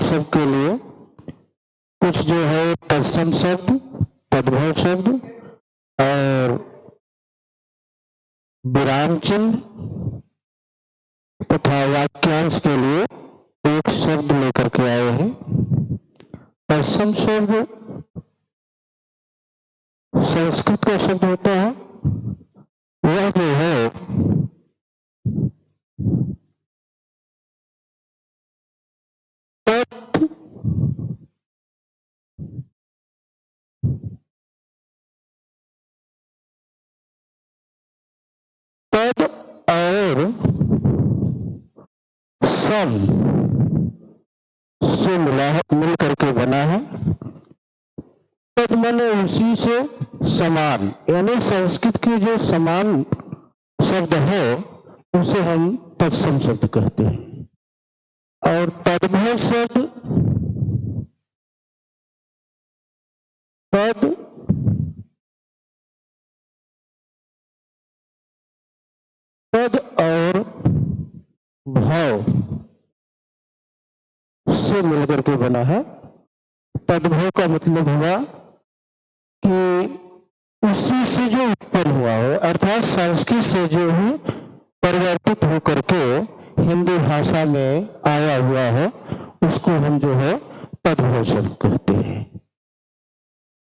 शब्द के लिए कुछ जो है तत्सम शब्द, तद्भव शब्द और विराम चिन्ह तथा वाक्यांश के लिए एक शब्द लेकर के आए हैं। तत्सम शब्द संस्कृत का शब्द होता है। वह जो है तद और सम से मिल करके बना है। तद माने उसी से समान, यानी संस्कृत की जो समान शब्द है उसे हम तत्सम शब्द कहते हैं। और तद्भव शब्द तद और भाव से मिलकर के बना है। तद्भव का मतलब हुआ कि उसी से जो उत्पन्न हुआ हो, अर्थात संस्कृत से जो ही परिवर्तित होकर के हिंदी भाषा में आया हुआ है उसको हम जो है तद्भव शब्द कहते हैं।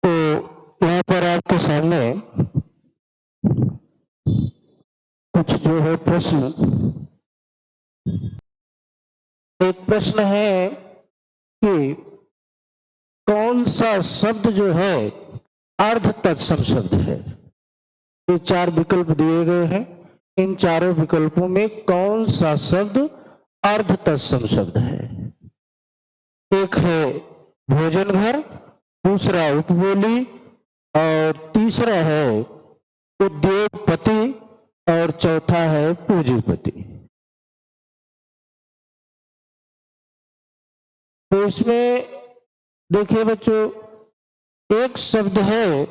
तो यहाँ पर आपके सामने कुछ जो है प्रश्न, एक प्रश्न है कि कौन सा शब्द जो है अर्ध तत्सम शब्द है। ये 4 विकल्प दिए गए हैं। इन चारों विकल्पों में कौन सा शब्द अर्ध तत्सम शब्द है? एक है भोजन घर, दूसरा उपबोली और तीसरा है उद्योगपति और चौथा है पूंजीपति। तो इसमें देखिए बच्चों, एक शब्द है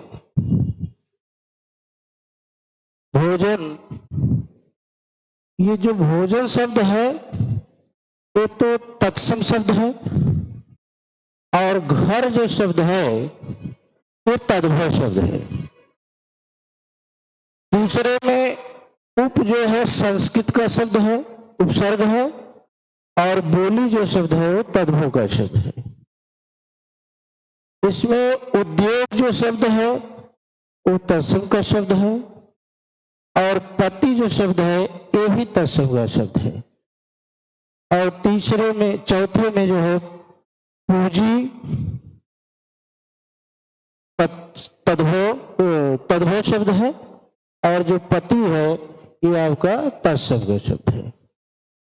भोजन। ये जो भोजन शब्द है ये तो तत्सम शब्द है, और घर जो शब्द है ये तद्भव शब्द है। दूसरे में उप जो है संस्कृत का शब्द है, उपसर्ग है, और बोली जो शब्द है वो तद्भव का शब्द है। इसमें उद्योग जो शब्द है वो तत्सम का शब्द है, और पति जो शब्द है ये भी तत्सम का शब्द है। और तीसरे में, चौथे में जो है पूंजी तद्भव शब्द है, और जो पति है ये आपका तत्सम का शब्द है।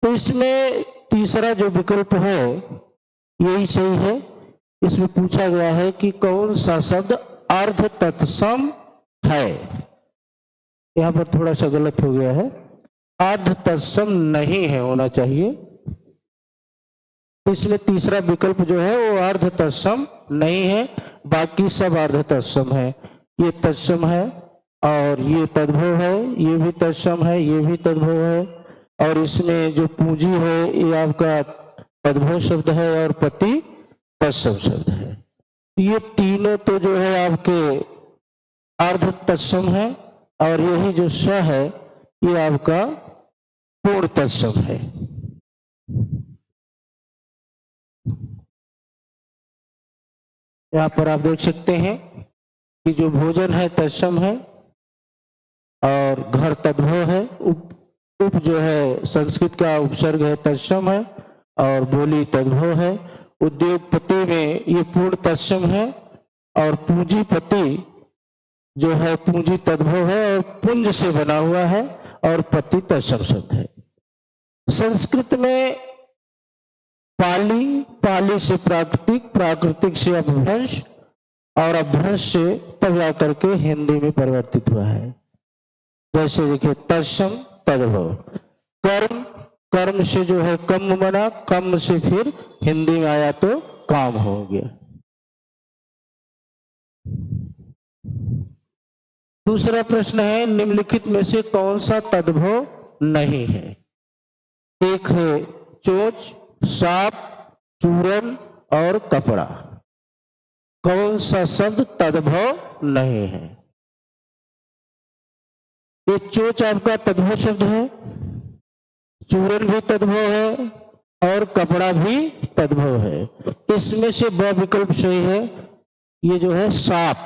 तो इसमें तीसरा जो विकल्प है यही सही है। इसमें पूछा गया है कि कौन सा शब्द अर्ध तत्सम है। यहां पर थोड़ा सा गलत हो गया है, अर्ध तत्सम नहीं है, होना चाहिए। इसमें तीसरा विकल्प जो है वो अर्ध तत्सम नहीं है, बाकी सब अर्ध तत्सम है। ये तत्सम है और ये तद्भव है, ये भी तत्सम है, ये भी तद्भव है, और इसमें जो पूंजी है ये आपका तद्भव शब्द है और पति तत्सम शब्द है। ये तीनों तो जो है आपके अर्ध तत्सम है, और यही जो स है ये आपका पूर्ण तत्सम है। यहाँ पर आप देख सकते हैं कि जो भोजन है तत्सम है, और घर तद्भव है, उप जो है संस्कृत का उपसर्ग है तत्सम है, और बोली तद्भव है। उद्योगपति में ये पूर्ण तत्सम है, और पूंजीपति जो है पूंजी तद्भव है और पुंज से बना हुआ है, और पति तत्सम शब्द है। संस्कृत में पाली से प्राकृतिक, प्राकृतिक से अपभ्रंश, और अपभ्रंश से तब जाकर के हिंदी में परिवर्तित हुआ है। जैसे देखिए तत्सम तद्भव, कर्म से जो है कम बना, कम से फिर हिंदी में आया तो काम हो गया। दूसरा प्रश्न है निम्नलिखित में से कौन सा तद्भव नहीं है? एक है चोच, सांप, चूरन, और कपड़ा। कौन सा शब्द तद्भव नहीं है? ये चोच आपका तद्भव शब्द है, चूरन भी तद्भव है और कपड़ा भी तद्भव है। इसमें से ब विकल्प सही है। ये जो है श्राप,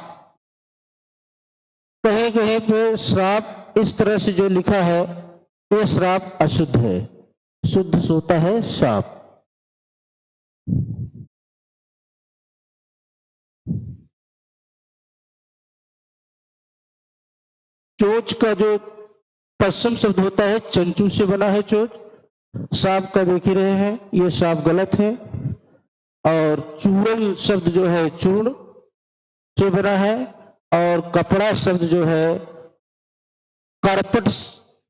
कहीं कहीं पे श्राप इस तरह से जो लिखा है ये श्राप अशुद्ध है, शुद्ध से होता है श्राप। चोच का जो पश्चिम शब्द होता है चंचू से बना है चोच। सांप का देख ही रहे हैं, ये सांप गलत है। और चूर्ण शब्द जो है चूर्ण से बना है। और कपड़ा शब्द जो है करपट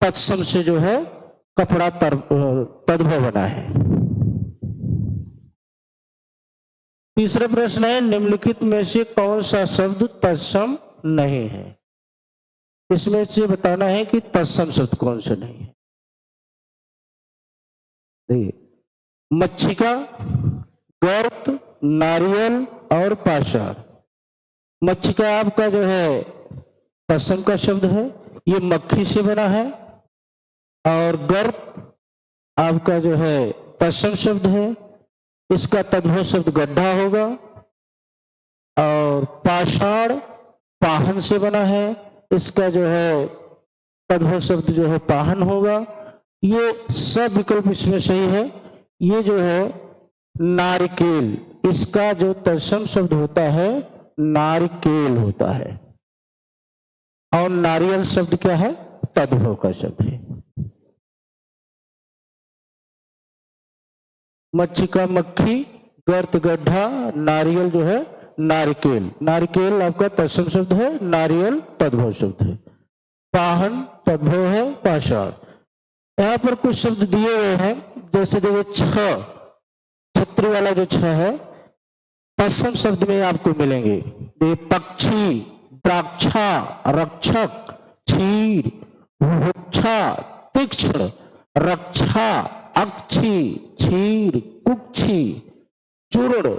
तत्सम से जो है कपड़ा तद्भव बना है। तीसरा प्रश्न है, निम्नलिखित में से कौन सा शब्द तत्सम नहीं है? इसमें से बताना है कि तत्सम शब्द कौन सा नहीं है। मच्छिका, गर्त, नारियल और पाषाण। मच्छिका आपका जो है तत्सम का शब्द है, ये मक्खी से बना है। और गर्त आपका जो है तत्सम शब्द है, इसका तद्भव शब्द गड्ढा होगा। और पाषाण पाहन से बना है, इसका जो है तद्भव शब्द जो है पाहन होगा। ये सब विकल्प इसमें सही है। ये जो है नारिकेल, इसका जो तत्सम शब्द होता है नारिकेल होता है। और नारियल शब्द क्या है? तद्भव का शब्द है। मच्छिका मक्खी, गर्त गड्ढा, नारियल जो है नारिकेल। नारिकेल आपका तत्सम शब्द है, नारियल तद्भव शब्द है। पाहन तद्भव है, पाषाण। यहाँ पर कुछ शब्द दिए हुए हैं, जैसे देखिए छत्री वाला जो छ है तत्सम शब्द में आपको मिलेंगे। ये पक्षी, द्राक्षा, रक्षक, क्षीर, भुक्षा, तीक्ष्ण, रक्षा, अक्षी, क्षीर, कुक्षी, चूर्ण।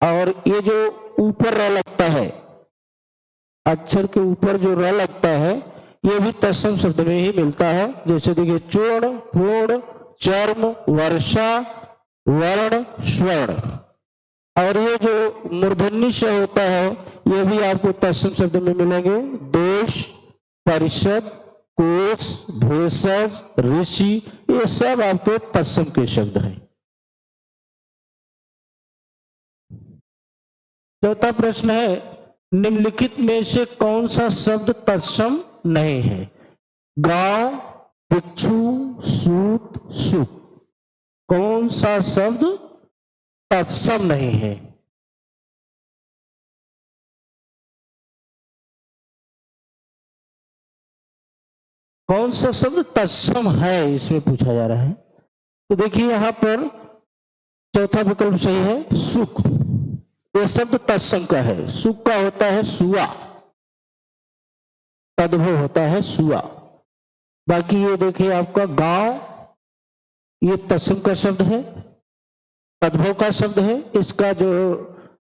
और ये जो ऊपर र लगता है, अक्षर के ऊपर जो र लगता है, ये भी तत्सम शब्द में ही मिलता है। जैसे देखिए चूर्ण, पूर्ण, चर्म, वर्षा, वर्ण, स्वर्ण। और ये जो मूर्धन्य श होता है ये भी आपको तत्सम शब्द में मिलेंगे। देश, परिषद, कोश, भेषज, ऋषि, ये सब आपके तत्सम के शब्द हैं। चौथा प्रश्न है, निम्नलिखित में से कौन सा शब्द तत्सम नहीं है? गांव, भिक्षु, सूत, सुख। कौन सा शब्द तत्सम नहीं है? कौन सा शब्द तत्सम है, इसमें पूछा जा रहा है। तो देखिए यहां पर चौथा विकल्प सही है, सुख। यह शब्द तत्सम का है। सुख का होता है सुआ, तद्भव होता है सुआ। बाकी ये देखिए आपका गांव, ये तत्सम का शब्द है, तद्भव का शब्द है। इसका जो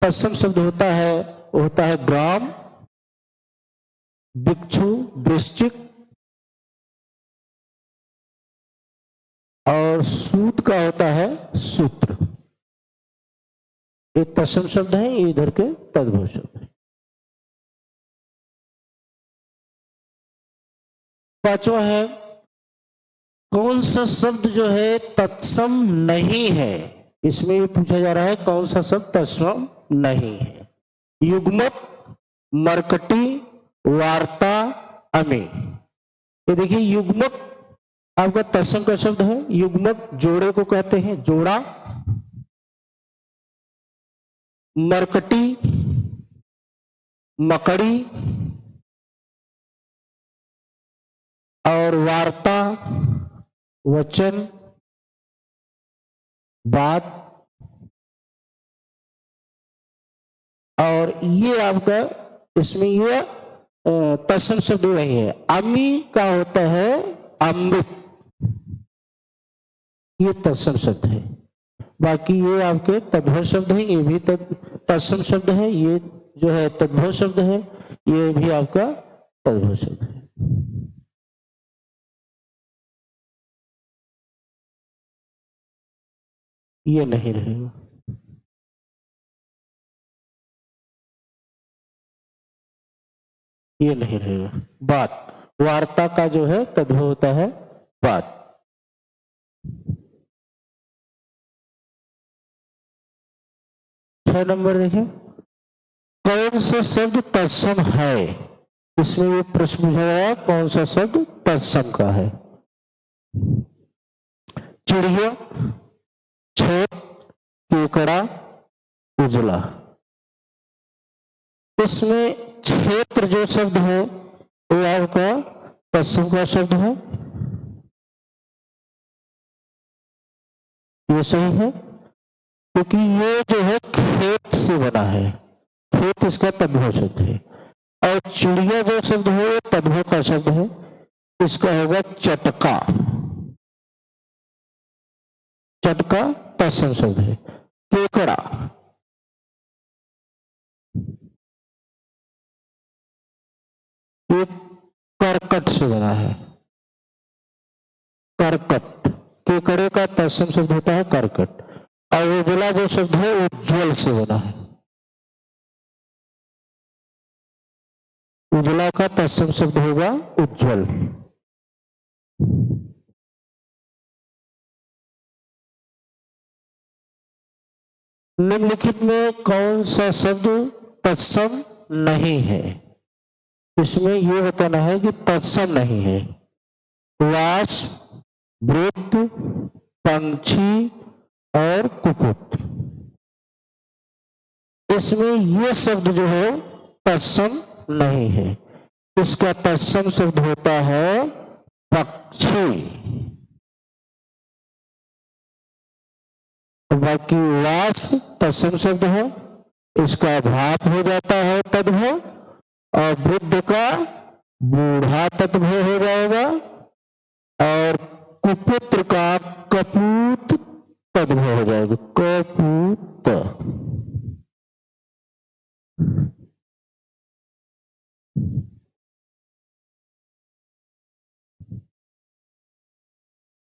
तत्सम शब्द होता है वो होता है ग्राम, भिक्षु, वृश्चिक। और सूत का होता है सूत्र। ये तत्सम शब्द है, ये इधर के तद्भव शब्द है। पांचवा है, कौन सा शब्द जो है तत्सम नहीं है? इसमें ये पूछा जा रहा है कौन सा शब्द तत्सम नहीं है। युग्मक, मरकटी, वार्ता, अमी। ये देखिए युग्मक आपका तत्सम का शब्द है। युग्मक जोड़े को कहते हैं, जोड़ा। मरकटी, मकड़ी। और वार्ता, वचन, बात। और ये आपका इसमें ये तत्सम शब्द नहीं है। अमी का होता है अमृत, ये तत्सम शब्द है। बाकी ये आपके तद्भव शब्द है, ये भी तत्सम शब्द है, ये जो है तद्भव शब्द है, ये भी आपका तद्भव शब्द है। ये नहीं रहेगा, ये नहीं रहेगा। बात, वार्ता का जो है तद्भव होता है बात। छह नंबर देखें, कौन सा शब्द तत्सम है? इसमें ये प्रश्न पूछा गया, कौन सा शब्द तत्सम का है? चिड़िया, छेद, केकड़ा, उजला। इसमें क्षेत्र जो शब्द है वो आपका तत्सम का शब्द है, ये सही है, क्योंकि ये जो है खेत से बना है, खेत इसका तद्भव शब्द है। और चिड़िया जो शब्द है वो तद्भव का शब्द है, इसका होगा चटका। चटका तत्सम शब्द है। केकड़ा, ये करकट से बना है, करकट। केकड़े का तत्सम शब्द होता है करकट। और उजला जो शब्द है वो उज्ज्वल से बना है, उजला का तत्सम शब्द होगा उज्ज्वल। निम्नलिखित में कौन सा शब्द तत्सम नहीं है? इसमें यह बताना है कि तत्सम नहीं है। वास, वृत्त, पंक्षी और कुकुट, इसमें ये शब्द जो है तत्सम नहीं है। इसका तत्सम शब्द होता है पक्षी। बाकी वास तत्सम शब्द है, इसका भाप हो जाता है तद्भव, और वृद्ध का बूढ़ा तद्भव हो जाएगा, और कुपुत्र का कपूत तद्भव हो जाएगा, कपूत।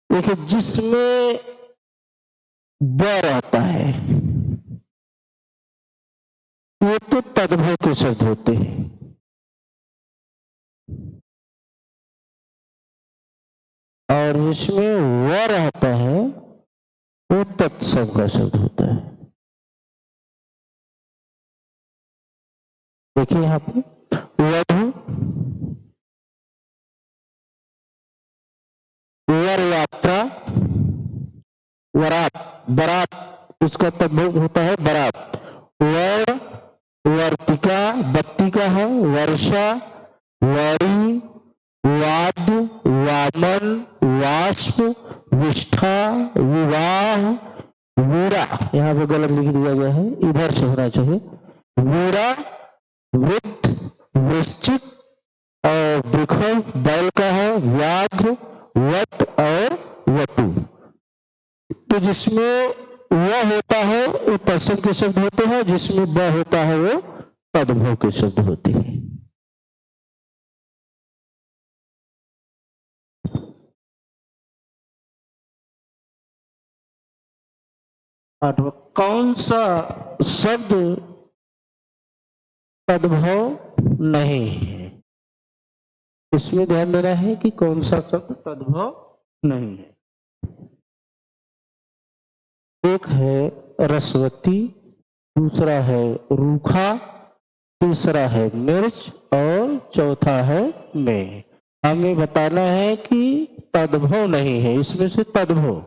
देखिए, जिसमें ब रहता है वो तो तद्भव के शब्द होते हैं, और जिसमें व रहता है वो तत्सम का शब्द होता है। देखिए यहां पे वधु, वर यात्रा, वरात, बरात, इसका तद्भव होता है बरात। वर, वर्तिका, बत्तिका है, वर्षा, वरी, वाद, वामन, वाष्प, विष्ठा, विवाह, वीरा। यहाँ पे गलत लिख दिया गया है, इधर से होना चाहिए। वीरा, वृत्त, वृश्चिक और वृख बैल का है, व्याघ्र, वट और वटु। तो जिसमें वह होता है वो तत्सम के शब्द होते हैं, जिसमें ब होता है वो तद्भव के शब्द होते हैं। आठवां, कौन सा शब्द तद्भव नहीं है? इसमें ध्यान देना है कि कौन सा शब्द तद्भव नहीं है। एक है रसवती, दूसरा है रूखा, तीसरा है मिर्च और चौथा है में। हमें बताना है कि तद्भव नहीं है, इसमें से तद्भव,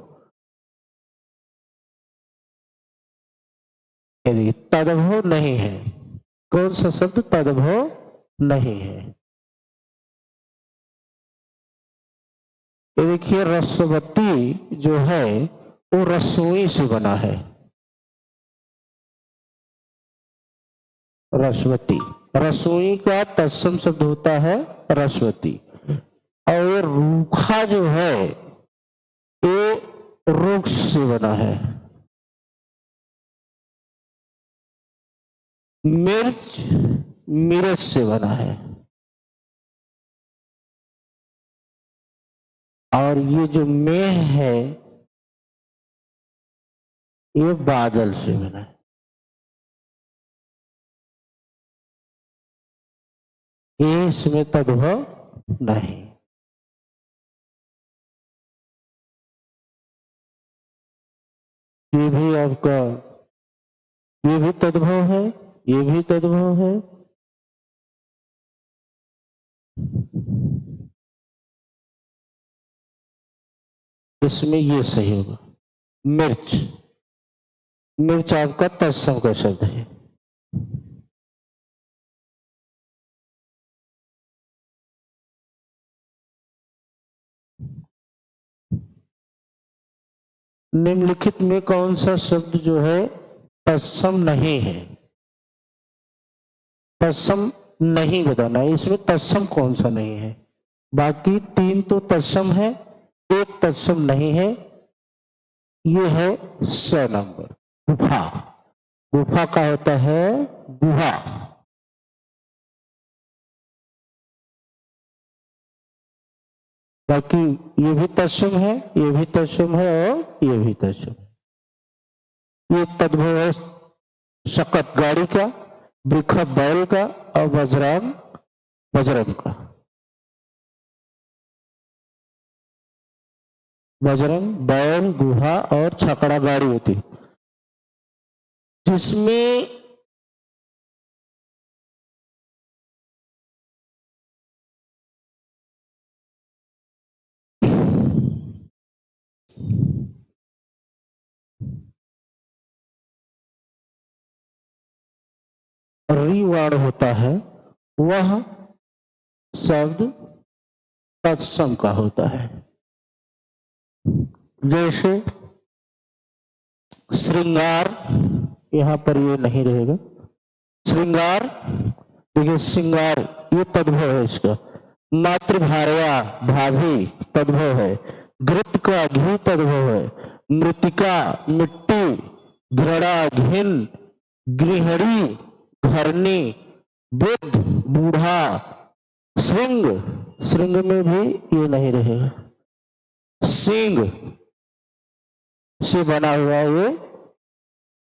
तद्भव नहीं है। कौन सा शब्द तद्भव नहीं है? ये देखिए, रसवती जो है वो रसोई से बना है, रसवती। रसोई का तत्सम शब्द होता है रसवती। और रूखा जो है वो वृक्ष से बना है, मिर्च मिर्च से बना है, और ये जो मेह है ये बादल से बना है। ये इसमें तद्भव नहीं। ये भी आपका, ये भी तद्भव है, ये भी तद्भव है। इसमें ये सही होगा। मिर्च, मिर्च आपका तत्सम का शब्द है। निम्नलिखित में कौन सा शब्द जो है तत्सम नहीं है? तत्सम नहीं बताना है, इसमें तत्सम कौन सा नहीं है? बाकी तीन तो तत्सम है, एक तत्सम नहीं है। ये है 100 नंबर, गुफा। गुफा का होता है गुहा। बाकी ये भी तत्सम है, ये भी तत्सम है, और ये भी तत्सम है। ये तद्भव है शकट गाड़ी का, वृक्ष बैल का, और वज्रांग बजरंग का। बजरंग बैल, गुहा और छकड़ा गाड़ी होती, जिसमें रिवाण होता है, वह शब्द तत्सम का होता है। जैसे श्रृंगार, यहां पर ये नहीं रहेगा। श्रृंगार, देखिए श्रृंगार ये तद्भव है इसका। मातृभार्या भाभी तद्भव है। घृत का घी तद्भव है। मृतिका मिट्टी, घृणा घिन, गृहिणी घरनी, बुद्ध बूढ़ा, श्रृंग, श्रृंग में भी ये नहीं रहेगा। सिंह से बना हुआ ये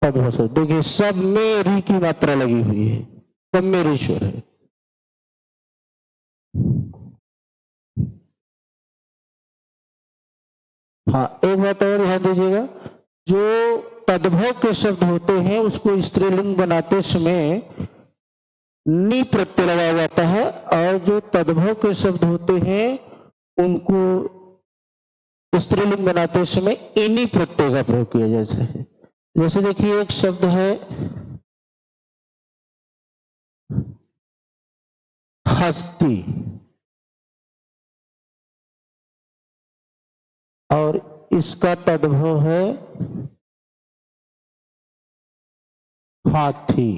तद्भव शब्द। देखिए सब में री की मात्रा लगी हुई है, सब में ईश्वर है। हाँ, एक बात और ध्यान दीजिएगा, जो तद्भव के शब्द होते हैं उसको स्त्रीलिंग बनाते समय नी प्रत्यय लगाया जाता है, और जो तद्भव के शब्द होते हैं उनको स्त्रीलिंग बनाते समय इनी प्रत्यय का प्रयोग किया जाता है। जैसे देखिए एक शब्द है हस्ती, और इसका तद्भव है हाथी।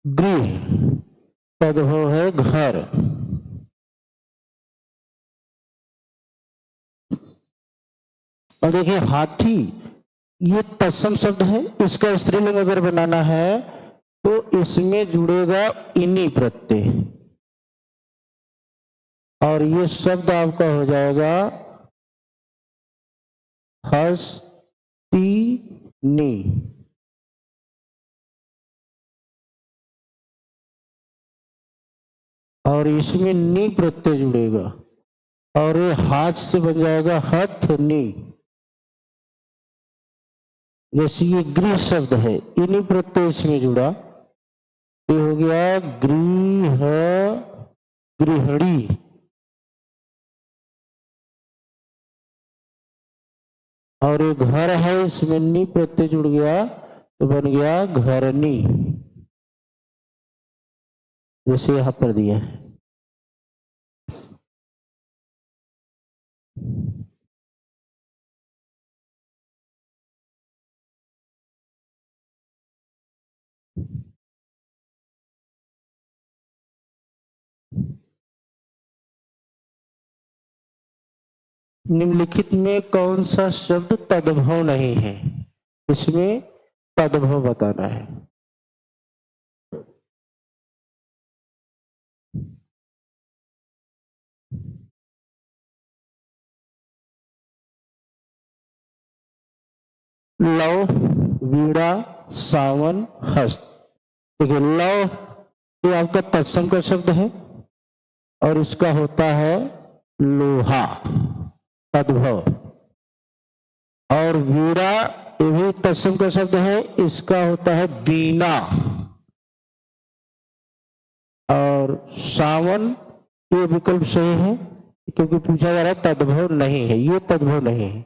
गृह तद्भव है घर। और देखिए हाथी ये तत्सम शब्द है, इसका स्त्रीलिंग अगर बनाना है तो इसमें जुड़ेगा इनी प्रत्यय, और ये शब्द आपका हो जाएगा हस्तिनी। और इसमें नी प्रत्यय जुड़ेगा, और ये हाथ से बन जाएगा हथनी। जैसे ये गृह शब्द है, इन्हीं प्रत्यय इसमें जुड़ा, ये हो गया गृह, गृहिणी। और ये घर है, इसमें नी प्रत्यय जुड़ गया तो बन गया घरनी, जैसे यहां पर दिया है। निम्नलिखित में कौन सा शब्द तद्भव नहीं है? इसमें तद्भव बताना है। लव, वीणा, सावन, हस्त। देखिए लव ये आपका तत्सम का शब्द है और इसका होता है लोहा, तद्भव। और वीणा ये भी तत्सम का शब्द है, इसका होता है बीना। और सावन ये विकल्प सही है क्योंकि पूछा जा रहा है तद्भव नहीं है, ये तद्भव नहीं है,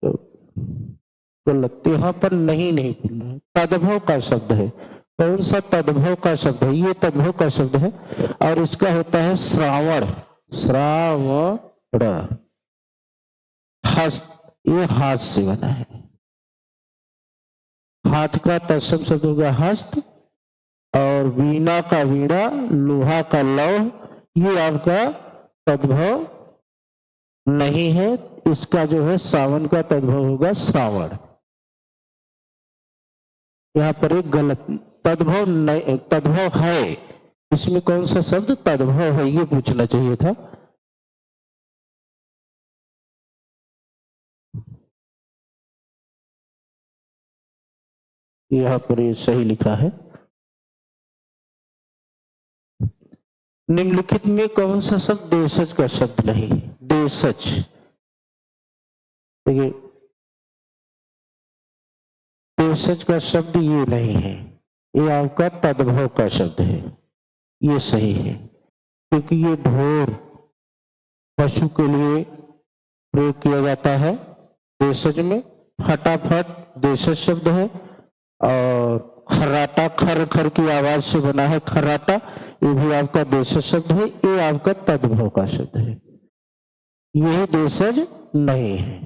तो गलत। यहाँ पर नहीं नहीं बोलना है, तद्भव का शब्द है। कौन सा तद्भव का शब्द है? ये तद्भव का शब्द है और इसका होता है श्रावण, श्रावण। हस्त ये हाथ से बना है, हाथ का तत्सम शब्द हो गया हस्त। और वीणा का वीणा, लोहा का लौह, ये आपका तद्भव नहीं है, इसका जो है सावन का तद्भव होगा श्रावण। यहाँ पर एक गलत, तद्भव नहीं, तद्भव है, इसमें कौन सा शब्द तद्भव है ये पूछना चाहिए था। यहाँ पर ये सही लिखा है। निम्नलिखित में कौन सा शब्द देशज का शब्द नहीं? देशज, देखिए देशज का शब्द ये नहीं है, ये आपका तद्भव का शब्द है, ये सही है क्योंकि ये ढोर पशु के लिए प्रयोग किया जाता है देशज में। फटाफट देशज शब्द है। और खर्राटा, खर खर की आवाज से बना है खर्राटा, ये भी आपका देशज शब्द है, ये आपका तद्भव का शब्द है, यही देशज नहीं है।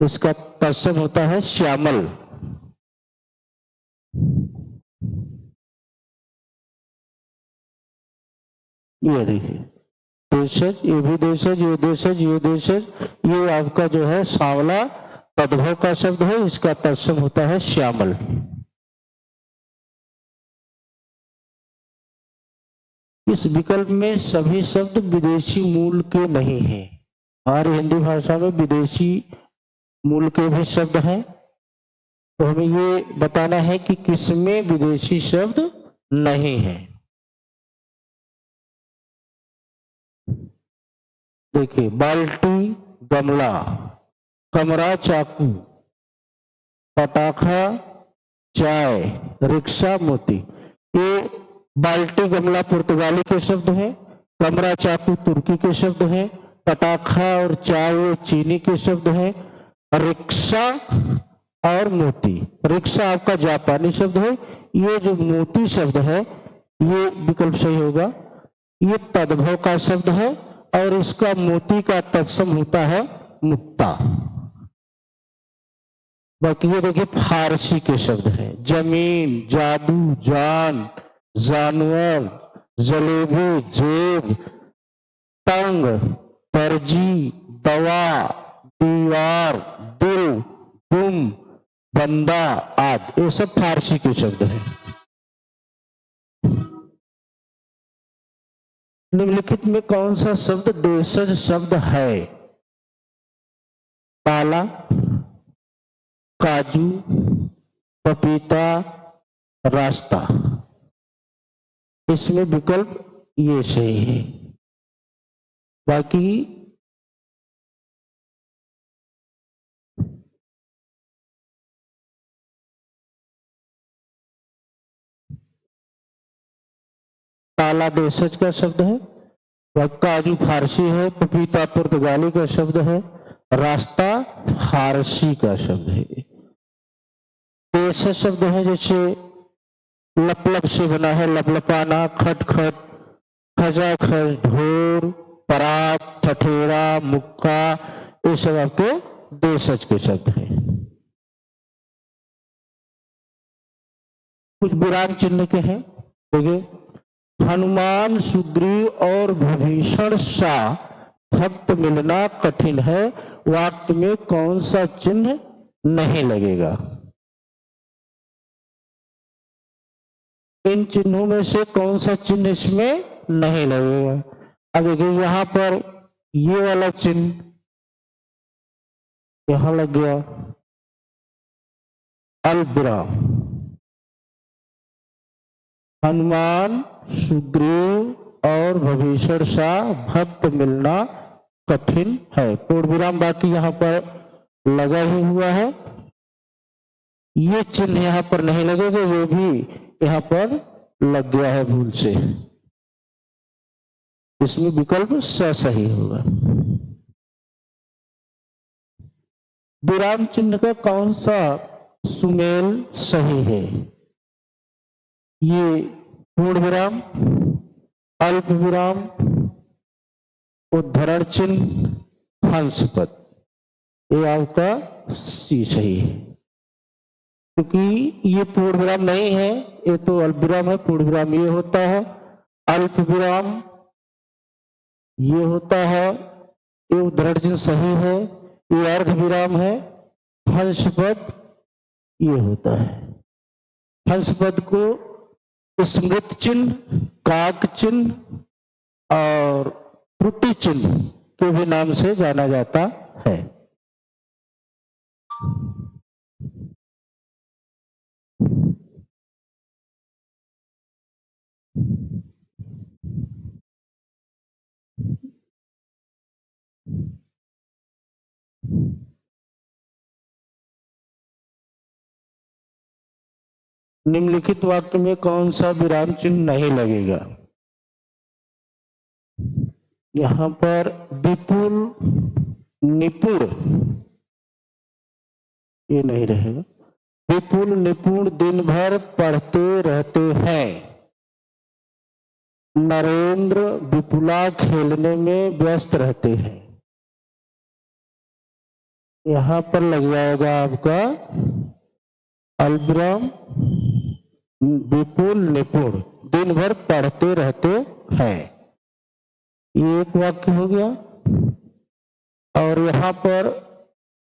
इसका तत्सम होता है श्यामल। ये देखिए देशज, ये भी देशज, ये देशज, ये देशज, ये आपका जो है सांवला तद्भव का शब्द है, इसका तत्सम होता है श्यामल। इस विकल्प में सभी शब्द विदेशी मूल के नहीं हैं। हमारी हिंदी भाषा में विदेशी मूल के भी शब्द हैं, तो हमें ये बताना है कि किसमें विदेशी शब्द नहीं है। देखिए बाल्टी, गमला, कमरा, चाकू, पटाखा, चाय, रिक्शा, मोती। ये बाल्टी गमला पुर्तगाली के शब्द हैं, कमरा चाकू तुर्की के शब्द हैं, पटाखा और चाय चीनी के शब्द हैं, रिक्शा और मोती, रिक्शा आपका जापानी शब्द है, ये जो मोती शब्द है ये विकल्प सही होगा, ये तद्भव का शब्द है और इसका मोती का तत्सम होता है मुक्ता। बाकी ये देखिए फारसी के शब्द हैं, जमीन, जादू, जान, जानवर, जलेबी, जेब, तंग, तरजी, दवा, दीवार, दिल, गुम, बंदा आदि, ये सब फारसी के शब्द हैं। निम्नलिखित में कौन सा शब्द देशज शब्द है? ताला, काजू, पपीता, रास्ता। इसमें विकल्प ये सही है। बाकी ताला देशज का शब्द है, काजू फारसी है, पपीता पुर्तगाली का शब्द है, रास्ता फारसी का शब्द है। देशज शब्द है जैसे लपलप से बना है लपलपाना, खटखट, खजाखज, ढोर, परात, ठठेरा, मुक्का, ये सब आपके देशज के शब्द हैं। कुछ विराम चिन्ह के हैं। देखिए हनुमान, सुग्रीव और विभीषण सा भक्त मिलना कठिन है, वाक्य में कौन सा चिन्ह नहीं लगेगा? इन चिन्हों में से कौन सा चिन्ह इसमें नहीं लगेगा? अब देखिए यहां पर ये वाला चिन्ह यहां लग गया, अल्पविराम। हनुमान, सुग्रीव और भविष्य सा भक्त मिलना कठिन है, पूर्ण विराम बाकी यहां पर लगा ही हुआ है। ये चिन्ह यहां पर नहीं लगेगा, ये भी यहां पर लग गया है भूल से, इसमें विकल्प स सही होगा। विराम चिन्ह का कौन सा सुमेल सही है? ये पूर्ण विराम, अल्प विराम, उद्धरण चिन्ह, हंस पद, ये आपका सी सही है, क्योंकि ये पूर्ण विराम नहीं है, ये तो अल्प विराम है। पूर्ण विराम ये होता है, अल्प विराम ये होता है, ये उद्धरण चिन्ह सही है, ये अर्ध विराम है। हंस पद ये होता है, हंस पद को स्मृत चिन्ह, काक चिन्ह और त्रुटि चिन्ह के भी नाम से जाना जाता है। निम्नलिखित वाक्य में कौन सा विराम चिन्ह नहीं लगेगा? यहां पर विपुल, निपुण ये नहीं रहेगा। विपुल निपुण दिन भर पढ़ते रहते हैं। नरेंद्र विपुला खेलने में व्यस्त रहते हैं। यहां पर लग जाएगा आपका अल्पविराम, विपुल निपुण दिन भर पढ़ते रहते हैं, ये एक वाक्य हो गया। और यहां पर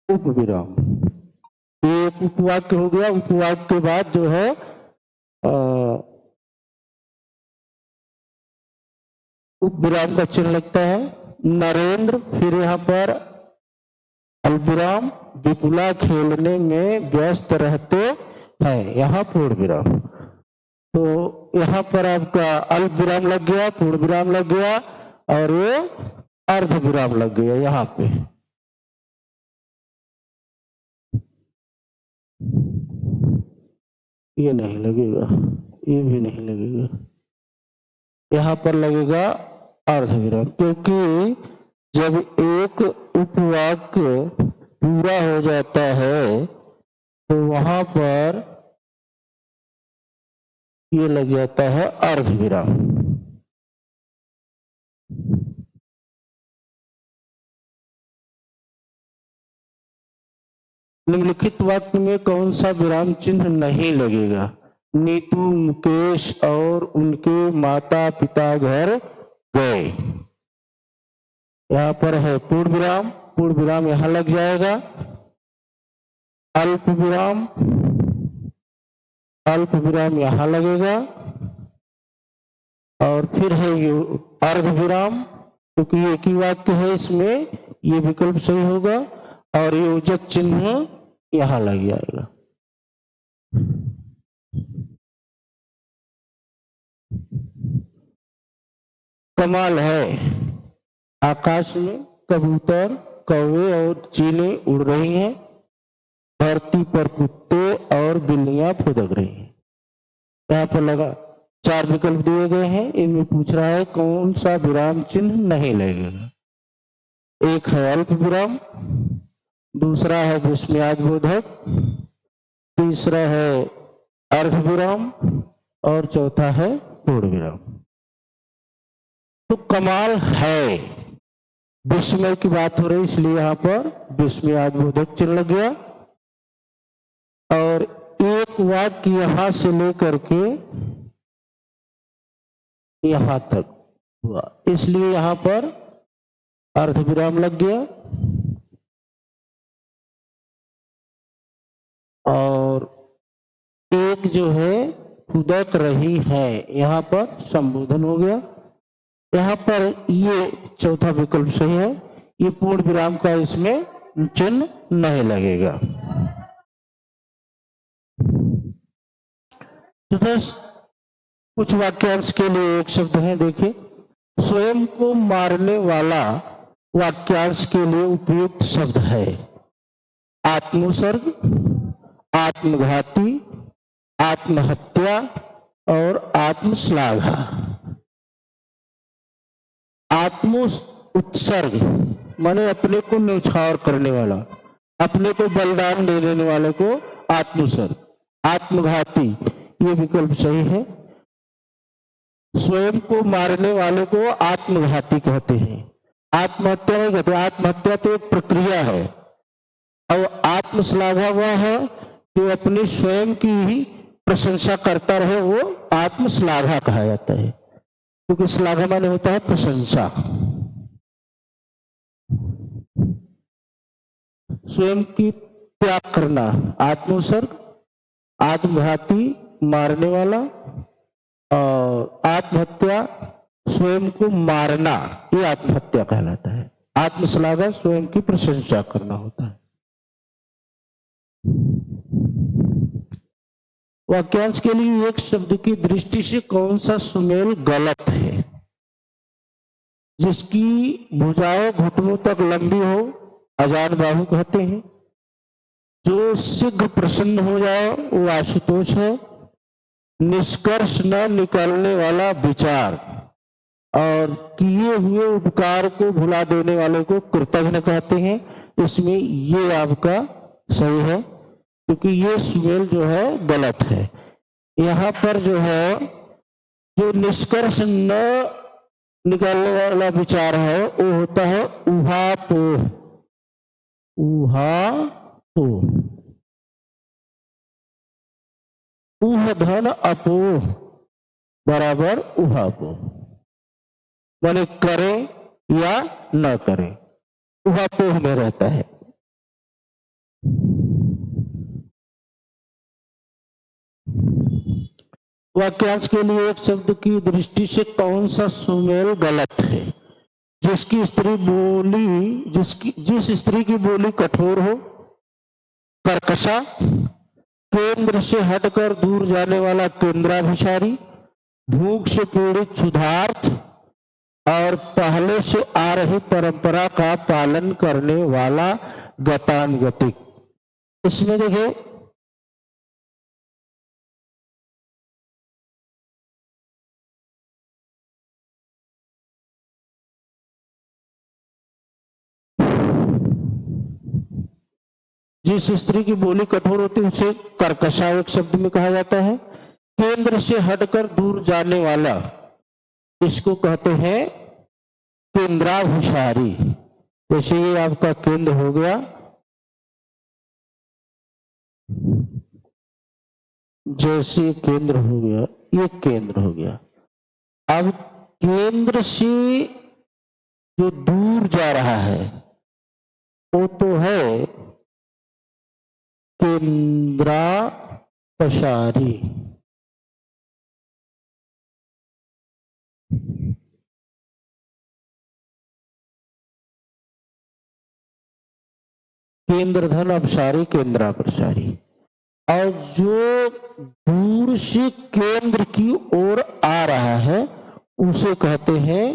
उपविराम, ये एक उपवाक्य हो गया। उपवाक्य के बाद जो है उपविराम का चिन्ह लगता है। नरेंद्र, फिर यहां पर अल्पविराम, विपुला खेलने में व्यस्त रहते हैं, यहां पूर्ण विराम। तो यहां पर आपका अल्प विराम लग गया, पूर्ण विराम लग गया और ये अर्ध विराम लग गया यहां पे। ये नहीं लगेगा, ये भी नहीं लगेगा, यहां पर लगेगा अर्ध विराम, क्योंकि जब एक उपवाक्य पूरा हो जाता है तो वहां पर ये लग जाता है अर्ध विराम। निम्नलिखित वाक्य में कौन सा विराम चिन्ह नहीं लगेगा? नीतू, मुकेश और उनके माता पिता घर गए, यहां पर है पूर्ण विराम, पूर्ण विराम यहां लग जाएगा। अल्प विराम, अल्प विराम यहां लगेगा और फिर है ये अर्ध विराम, क्योंकि एक ही वाक्य है इसमें, ये विकल्प सही होगा। और ये योजक चिन्ह यहां लग जाएगा। कमाल है, आकाश में कबूतर, कौवे और चीलें उड़ रही हैं, धरती पर कुत्ते और बिल्लियां फुदक रही हैं। यहां पर लगा 4 विकल्प दिए गए हैं, इनमें पूछ रहा है कौन सा विराम चिन्ह नहीं लगेगा। एक है अल्प विराम, दूसरा है विस्मयादिबोधक, तीसरा है अर्ध विराम और चौथा है पूर्ण विराम। तो कमाल है, विस्मय की बात हो रही इसलिए यहां पर विस्मयादिबोधक चिन्ह लग गया। और एक वाक्य यहां से लेकर के यहां तक हुआ, इसलिए यहां पर अर्ध विराम लग गया और एक जो है उदक रही है, यहां पर संबोधन हो गया। यहां पर ये चौथा विकल्प सही है, ये पूर्ण विराम का इसमें चिन्ह नहीं लगेगा। तो कुछ वाक्यांश के लिए एक शब्द है, देखिए। स्वयं को मारने वाला वाक्यांश के लिए उपयुक्त शब्द है आत्मोत्सर्ग, आत्मघाती, आत्महत्या और आत्मश्लाघा। आत्मोत्सर्ग माने अपने को न्यौछावर करने वाला, अपने को बलिदान दे देने वाले को आत्मोत्सर्ग। आत्मघाती ये विकल्प सही है। स्वयं को मारने वाले को आत्मघाती कहते हैं, आत्महत्या नहीं कहते। आत्महत्या तो एक प्रक्रिया है और आत्मश्लाघा वह है जो अपनी स्वयं की ही प्रशंसा करता रहे, वो आत्मश्लाघा कहा जाता है, क्योंकि श्लाघा माने होता है प्रशंसा। स्वयं की त्याग करना आत्मोत्सर्ग, आत्मघाती मारने वाला, और आत्महत्या स्वयं को मारना ये आत्महत्या कहलाता है। आत्मश्लाघा स्वयं की प्रशंसा करना होता है। वाक्यांश के लिए एक शब्द की दृष्टि से कौन सा सुमेल गलत है? जिसकी भुजाएं घुटनों तक लंबी हो अजान बाहु कहते हैं। जो शीघ्र प्रसन्न हो जाए वो आशुतोष है। निष्कर्ष न निकलने वाला विचार और किए हुए उपकार को भुला देने वाले को कृतघ्न कहते हैं। इसमें ये आपका सही है, क्योंकि ये सुमेल जो है गलत है। यहाँ पर जो है जो निष्कर्ष न निकालने वाला विचार है वो होता है ऊहापोह। ऊहापोह, ऊह धन अपोह बराबर ऊहापोह, माने करें या न करें, ऊहापोह में रहता है। वाक्यांश के लिए एक शब्द की दृष्टि से कौन सा सुमेल गलत है? जिसकी स्त्री बोली जिस स्त्री की बोली कठोर हो, कर्कशा, केंद्र से हटकर दूर जाने वाला केंद्राभिसारी, भूख से पीड़ित क्षुधार्थ और पहले से आ रही परंपरा का पालन करने वाला गतानुगतिक। इसमें देखिए जिस स्त्री की बोली कठोर होती है उसे कर्कशा एक शब्द में कहा जाता है। केंद्र से हटकर दूर जाने वाला इसको कहते हैं केंद्राभिसारी। जैसे ये आपका केंद्र हो गया, जैसे केंद्र हो गया, ये केंद्र हो गया। अब केंद्र से जो दूर जा रहा है वो तो है केंद्रापसारी। केंद्रधन अपसारी, केंद्रापसारी। और जो दूर से केंद्र की ओर आ रहा है उसे कहते हैं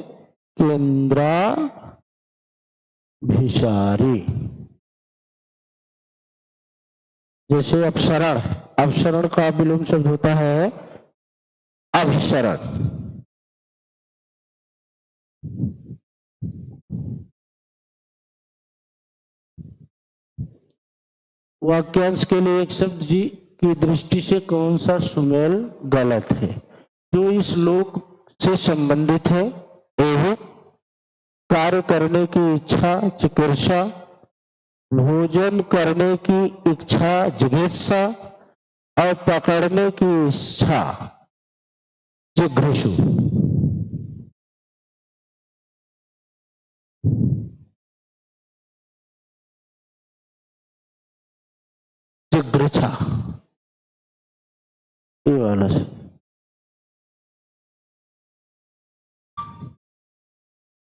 केंद्राभिसारी। जैसे अपसरण, अपसरण का विलोम शब्द होता है अभिसरण। वाक्यांश के लिए एक शब्द जी की दृष्टि से कौन सा सुमेल गलत है? जो इस लोक से संबंधित है, एवं कार्य करने की इच्छा चिकित्सा, भोजन करने की इच्छा जिघेक्षा और पकड़ने की इच्छा जिघ्रसु। तिग्रछा, ये वाला से।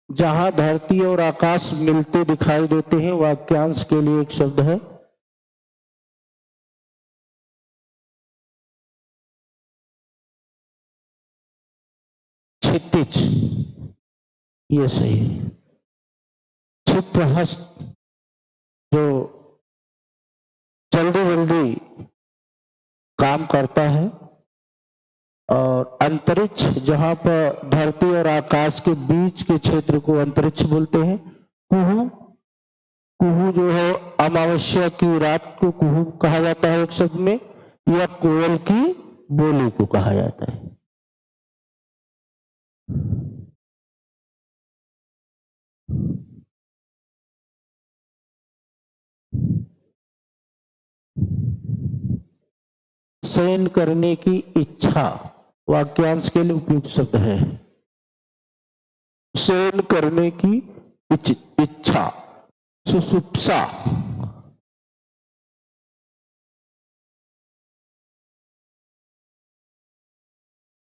जहां धरती और आकाश मिलते दिखाई देते हैं वाक्यांश के लिए एक शब्द है क्षितिज, ये सही है। क्षिप्रहस्त जो जल्दी जल्दी काम करता है, और अंतरिक्ष जहां पर धरती और आकाश के बीच के क्षेत्र को अंतरिक्ष बोलते हैं। कुहू, कुहू जो है अमावस्या की रात को कुहू कहा जाता है एक शब्द में, या कोयल की बोली को कहा जाता है। शयन करने की इच्छा वाक्यांश के लिए उपयुक्त शब्द है। शयन करने की इच्छा, सुसुप्सा।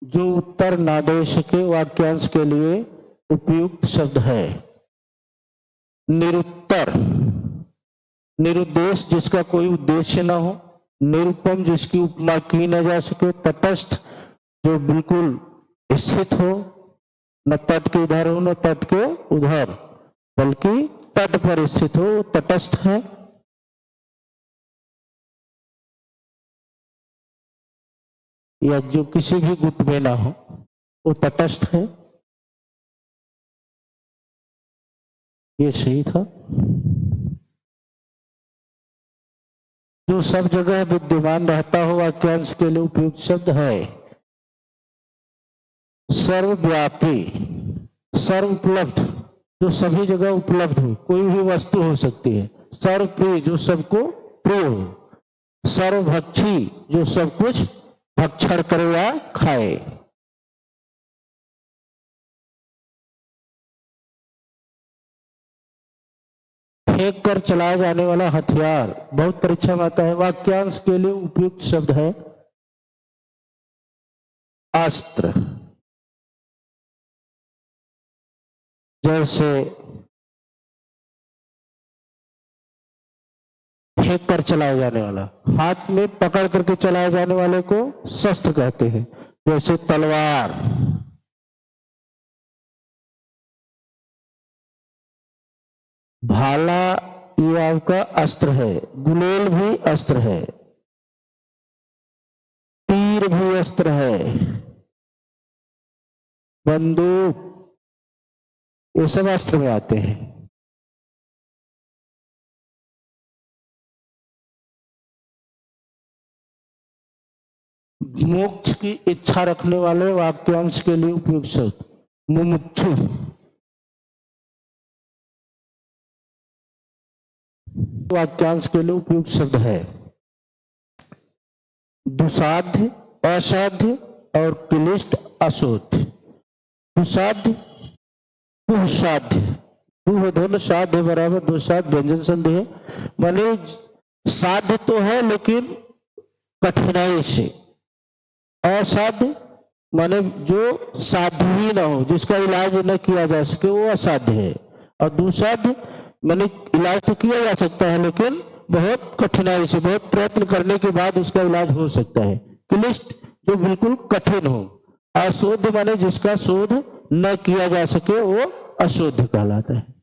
जो उत्तर नादेश के वाक्यांश के लिए उपयुक्त शब्द है। निरुत्तर, निरुद्देश जिसका कोई उद्देश्य ना हो। निरुपम जिसकी उपमा की न जा सके। तटस्थ जो बिल्कुल स्थित हो, न तट के इधर हो न तट के उधर, बल्कि तट पर स्थित हो, तटस्थ है। या जो किसी भी गुट में ना हो वो तटस्थ है, ये सही था। जो सब जगह विद्यमान रहता हो वाक्यांश के लिए उपयुक्त शब्द है सर्वव्यापी, सर्वोपलब्ध जो सभी जगह उपलब्ध हो, कोई भी वस्तु हो सकती है। सर्वप्रिय जो सबको प्रिय हो। सर्वभक्षी जो सब कुछ भक्षण करे या खाए। फेंक कर चलाया जाने वाला हथियार बहुत परीक्षा में आता है। वाक्यांश के लिए उपयुक्त शब्द है अस्त्र। जैसे फेंक कर चलाया जाने वाला, हाथ में पकड़ करके चलाए जाने वाले को शस्त्र कहते हैं। जैसे तलवार, भाला ये आपका अस्त्र है। गुलेल भी अस्त्र है। तीर भी अस्त्र है। बंदूक, ये सब अस्त्र में आते हैं। मोक्ष की इच्छा रखने वाले वाक्यांश के लिए उपयुक्त शब्द मुमुक्षु। वाक्यांश के लिए उपयुक्त शब्द है दुसाध्य, असाध्य और क्लिष्ट, अशोध्य। दुसाध्य, कुसाध्य, दुहधन साध्य बराबर दुसाध्य व्यंजन संधि है। माने साध्य तो है लेकिन कठिनाई से। असाध्य माने जो साध्य ही ना हो, जिसका इलाज न किया जा सके, वो असाध्य है। और दुसाध्य माने इलाज तो किया जा सकता है लेकिन बहुत कठिनाई से, बहुत प्रयत्न करने के बाद उसका इलाज हो सकता है। क्लिष्ट जो बिल्कुल कठिन हो। अशोध माने जिसका शोध न किया जा सके, वो अशोध कहलाता है।